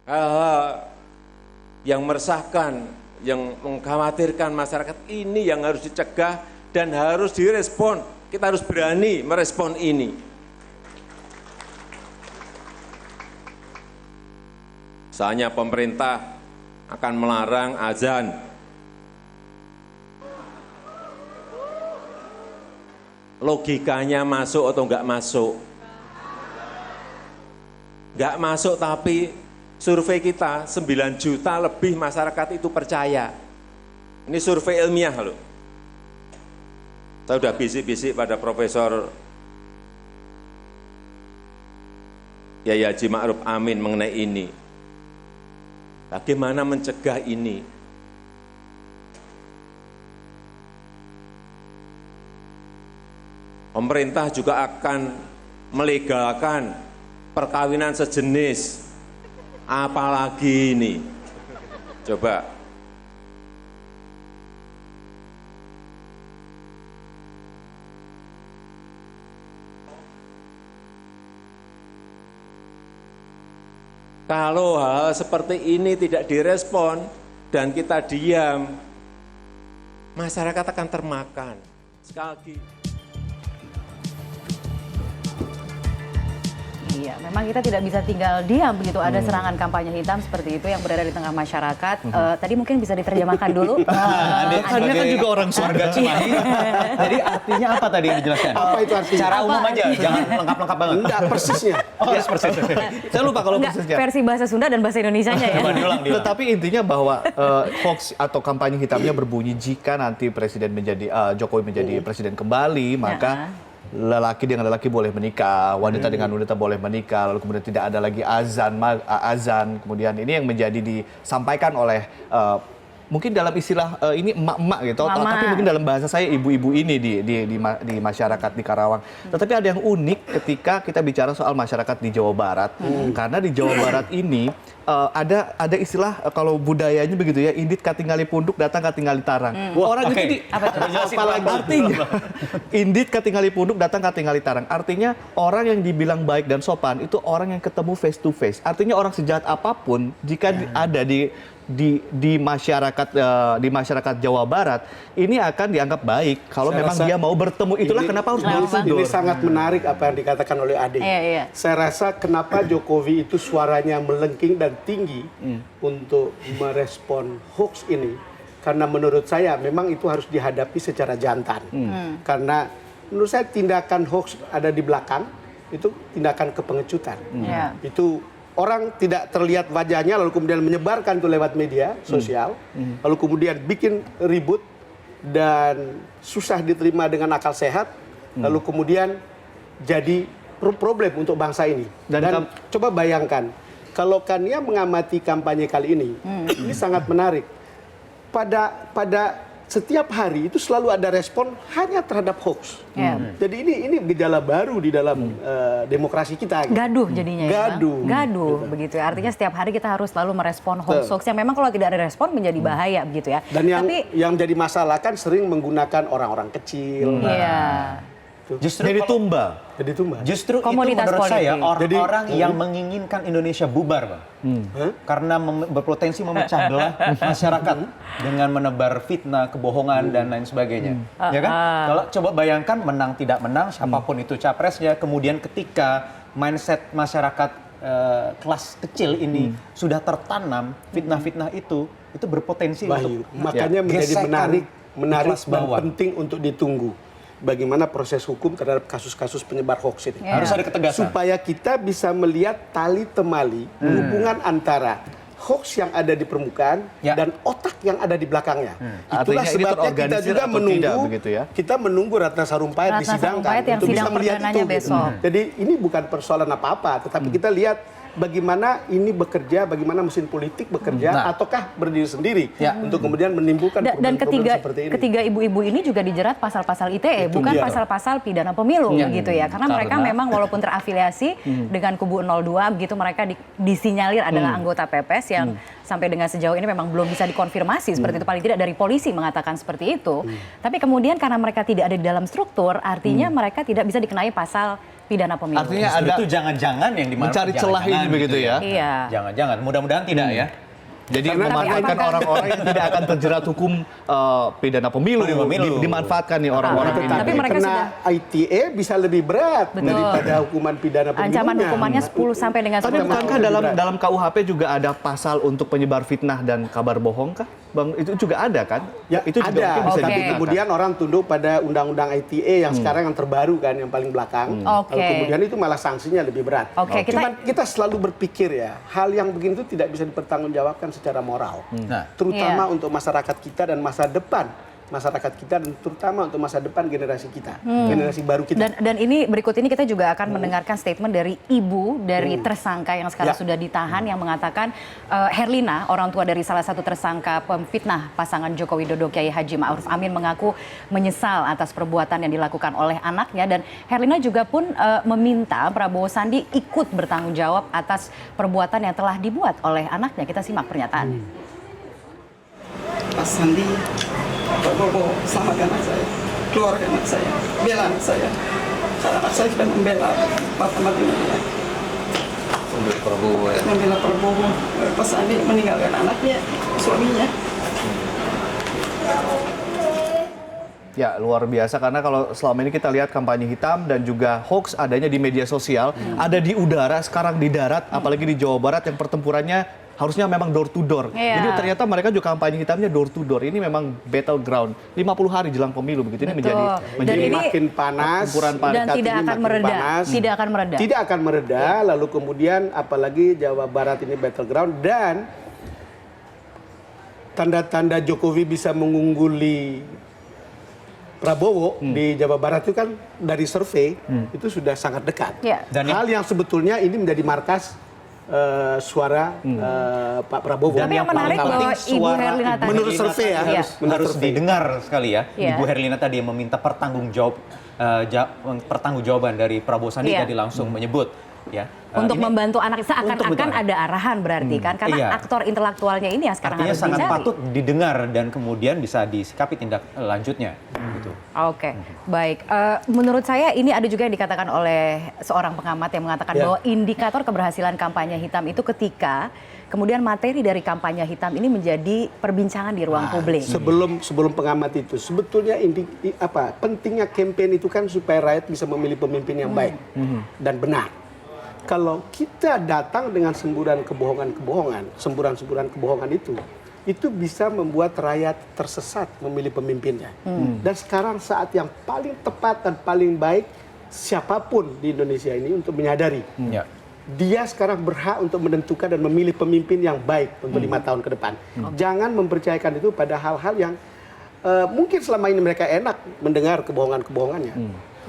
Hal-hal yang meresahkan, yang mengkhawatirkan masyarakat ini yang harus dicegah dan harus direspon. Kita harus berani merespon ini. Misalnya pemerintah akan melarang azan. Logikanya masuk atau enggak masuk? Enggak masuk, tapi survei kita 9 juta lebih masyarakat itu percaya. Ini survei ilmiah loh. Saya sudah bisik-bisik pada Profesor Yai Haji Ma'ruf Amin mengenai ini. Bagaimana mencegah ini? Pemerintah juga akan melegalkan perkawinan sejenis. Apalagi ini? Coba. Kalau hal seperti ini tidak direspon dan kita diam, masyarakat akan termakan. Sekali lagi. Iya, memang kita tidak bisa tinggal diam begitu ada serangan kampanye hitam seperti itu yang berada di tengah masyarakat. Tadi mungkin bisa diterjemahkan dulu. Anda kan juga orang surga Cimahi. Jadi artinya apa tadi yang dijelaskan? Apa itu artinya? Secara umum aja, jangan lengkap-lengkap banget. Enggak, persisnya. Oh, persis. Saya lupa kalau Enggak, persisnya. versi bahasa Sunda dan bahasa Indonesianya ya. Diulang. Tetapi intinya bahwa hoax atau kampanye hitamnya berbunyi jika nanti presiden menjadi Jokowi menjadi presiden kembali, maka lelaki dengan lelaki boleh menikah, wanita dengan wanita boleh menikah, lalu kemudian tidak ada lagi azan, kemudian ini yang menjadi disampaikan oleh mungkin dalam istilah ini emak-emak gitu, tapi mungkin dalam bahasa saya ibu-ibu ini di masyarakat di Karawang. Tetapi ada yang unik ketika kita bicara soal masyarakat di Jawa Barat, karena di Jawa Barat ini ada istilah kalau budayanya begitu ya, indit katingali punduk datang katingali tarang. Orang itu apalagi artinya indit katingali punduk datang katingali tarang. Artinya orang yang dibilang baik dan sopan itu orang yang ketemu face to face. Artinya orang sejahat apapun jika ada di masyarakat Jawa Barat ini akan dianggap baik kalau memang dia mau bertemu. Itulah kenapa harus diambasador. Ini sangat menarik apa yang dikatakan oleh Ade. Iya. Saya rasa kenapa Jokowi itu suaranya melengking dan tinggi untuk merespon hoax ini, karena menurut saya memang itu harus dihadapi secara jantan. Karena menurut saya tindakan hoax ada di belakang itu tindakan kepengecutan. Itu orang tidak terlihat wajahnya lalu kemudian menyebarkan itu lewat media sosial, lalu kemudian bikin ribut dan susah diterima dengan akal sehat, lalu kemudian jadi problem untuk bangsa ini. Dan coba bayangkan, kalau Kania mengamati kampanye kali ini sangat menarik. Pada setiap hari itu selalu ada respon hanya terhadap hoax. Jadi ini gejala baru di dalam demokrasi kita. Gaduh jadinya Gaduh. ya. Gaduh begitu ya. Artinya setiap hari kita harus selalu merespon hoax yang memang kalau tidak ada respon menjadi bahaya begitu ya. Dan yang jadi masalah kan sering menggunakan orang-orang kecil. Justru jadi tumbal. Justru Komunitas itu menurut saya politik. orang-orang yang menginginkan Indonesia bubar, Bang. Karena berpotensi memecah belah masyarakat dengan menebar fitnah, kebohongan dan lain sebagainya. Ya kan? Kalau coba bayangkan menang tidak menang siapapun itu capresnya, kemudian ketika mindset masyarakat kelas kecil ini sudah tertanam fitnah-fitnah itu berpotensi untuk makanya menjadi menarik dan penting untuk ditunggu. Bagaimana proses hukum terhadap kasus-kasus penyebar hoax ini. Harus ada ketegasan. Supaya kita bisa melihat tali temali hubungan antara hoax yang ada di permukaan dan otak yang ada di belakangnya. Itulah sebabnya kita juga menunggu Ratna Sarumpait disidangkan untuk bisa melihat itu. Jadi ini bukan persoalan apa-apa, tetapi kita lihat bagaimana ini bekerja, bagaimana mesin politik bekerja, ataukah berdiri sendiri untuk kemudian menimbulkan problem-problem seperti ini. Ketiga ibu-ibu ini juga dijerat pasal-pasal ITE, bukan pasal-pasal pidana pemilu gitu ya. Karena mereka memang walaupun terafiliasi dengan kubu 02 begitu, mereka disinyalir adalah anggota PPS yang sampai dengan sejauh ini memang belum bisa dikonfirmasi seperti itu, paling tidak dari polisi mengatakan seperti itu. Tapi kemudian karena mereka tidak ada di dalam struktur, artinya mereka tidak bisa dikenai pasal pidana pemilu. Artinya Justru ada itu jangan-jangan yang mencari celah ini begitu ya? Iya. Jangan-jangan, mudah-mudahan tidak ya. Jadi Karena memanfaatkan apakah- orang-orang yang tidak akan terjerat hukum pidana pemilu, dimanfaatkan nih orang-orang ini. Tapi mereka kena sudah- ITE bisa lebih berat Betul. daripada hukuman pidana pemilunya. Ancaman hukumannya 10 sampai dengan Tapi 10 tahun. bukankah dalam KUHP juga ada pasal untuk penyebar fitnah dan kabar bohong kah? Bang, itu juga ada kan? Ya, itu juga ada, mungkin bisa Oke. tapi digunakan. kemudian orang tunduk pada undang-undang ITE yang sekarang yang terbaru kan, yang paling belakang. Oke. Lalu kemudian itu malah sanksinya lebih berat. Oke, Cuman kita selalu berpikir ya, hal yang begini itu tidak bisa dipertanggungjawabkan secara moral. Nah, Terutama Iya. untuk masyarakat kita dan masa depan masyarakat kita, dan terutama untuk masa depan generasi kita, generasi baru kita. Dan ini berikut ini kita juga akan mendengarkan statement dari ibu dari tersangka yang sekarang Ya. sudah ditahan yang mengatakan Herlina, orang tua dari salah satu tersangka pemfitnah pasangan Joko Widodo Kiai Haji Ma'ruf Amin, mengaku menyesal atas perbuatan yang dilakukan oleh anaknya, dan Herlina juga pun meminta Prabowo Sandi ikut bertanggung jawab atas perbuatan yang telah dibuat oleh anaknya. Kita simak pernyataan. Mas Sandi, Pak Prabowo, selamatkan anak saya, keluarkan anak saya, bela anak saya. Karena anak saya sudah membela Bapak Matinya. Untuk Prabowo ya. Membela Prabowo, Pak Sandi meninggalkan anaknya, suaminya. Ya, luar biasa karena kalau selama ini kita lihat kampanye hitam dan juga hoax adanya di media sosial, ada di udara, sekarang di darat, apalagi di Jawa Barat yang pertempurannya harusnya memang door to door. Iya. Jadi ternyata mereka juga kampanye hitamnya door to door. Ini memang battleground. 50 hari jelang pemilu begitu. Ini Betul. menjadi Dan ini makin panas, pertempuran panas. dan dekat tidak ini akan makin mereda, panas. tidak akan mereda. Tidak akan mereda, lalu kemudian apalagi Jawa Barat ini battleground, dan tanda-tanda Jokowi bisa mengungguli Prabowo di Jawa Barat itu kan dari survei itu sudah sangat dekat. Ya. Dan Hal yang sebetulnya ini menjadi markas suara Pak Prabowo. Tapi yang menarik bahwa Ibu Herlina tadi, menurut survei ya, Iya. harus survei. didengar sekali ya. Iya. Ibu Herlina tadi yang meminta pertanggungjawaban dari Prabowo Sandi Iya. tadi langsung menyebut ya. untuk Ini membantu anak, untuk seakan-akan membantu ada arahan berarti kan, karena Iya. aktor intelektualnya ini yang sekarang artinya harus sangat dicari. patut didengar dan kemudian bisa disikapi tindak lanjutnya gitu. Oke, baik. Menurut saya ini ada juga yang dikatakan oleh seorang pengamat yang mengatakan Ya. bahwa indikator keberhasilan kampanye hitam itu ketika kemudian materi dari kampanye hitam ini menjadi perbincangan di ruang publik. Sebelum pengamat itu, sebetulnya pentingnya campaign itu kan supaya rakyat bisa memilih pemimpin yang baik dan benar. Kalau kita datang dengan semburan kebohongan itu bisa membuat rakyat tersesat memilih pemimpinnya. Dan sekarang saat yang paling tepat dan paling baik siapapun di Indonesia ini untuk menyadari Ya. dia sekarang berhak untuk menentukan dan memilih pemimpin yang baik untuk 5 tahun ke depan. Jangan mempercayakan itu pada hal-hal yang mungkin selama ini mereka enak mendengar kebohongannya.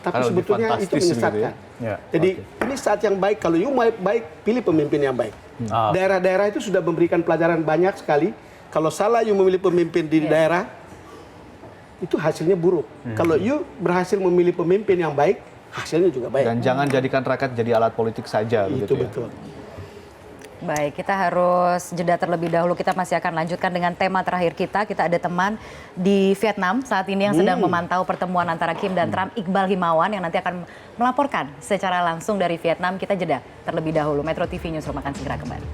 Tapi Kalau sebetulnya lebih itu fantastis menyesatkan. gitu ya? Ya, Jadi ini saat yang baik. Kalau you mau baik, pilih pemimpin yang baik. Daerah-daerah itu sudah memberikan pelajaran banyak sekali. Kalau salah you memilih pemimpin di daerah, itu hasilnya buruk. Kalau you berhasil memilih pemimpin yang baik, hasilnya juga baik. Dan jangan jadikan rakyat jadi alat politik saja Itu begitu ya. betul. Baik, kita harus jeda terlebih dahulu. Kita masih akan lanjutkan dengan tema terakhir kita. Kita ada teman di Vietnam saat ini yang sedang memantau pertemuan antara Kim dan Trump, Iqbal Himawan, yang nanti akan melaporkan secara langsung dari Vietnam. Kita jeda terlebih dahulu. Metro TV Newsroom akan segera kembali.